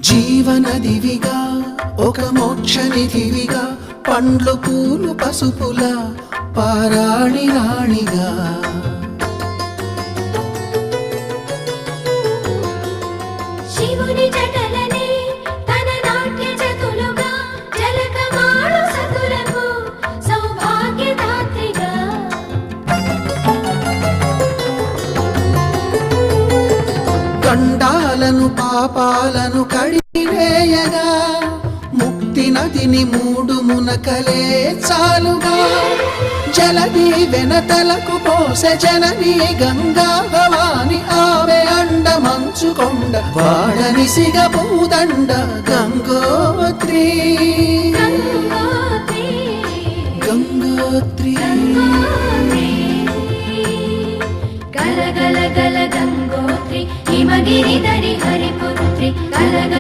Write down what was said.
జీవనదివిగా ఒక మోక్షనిధివిగా పండ్లు పూలు పసుపుల పారాణి రాణిగా శివుని జటలనే తన నాట్య చతులుగా జలకమాడు సతులకు సౌభాగ్యదాత్రిగా గండాలను పాపాలను కడివేయగా ముక్తి నదిని మూడు మునకలే చాలుగా జలది వెనతలకు పోసె జనని గంగా భవాని ఆమె అండ మంచుకొండ వాడని సిగ పూదండ గంగోత్రి గంగోత్రి గల గల గల గంగోత్రి హిమగిరి ధరి హరిపుత్రి గల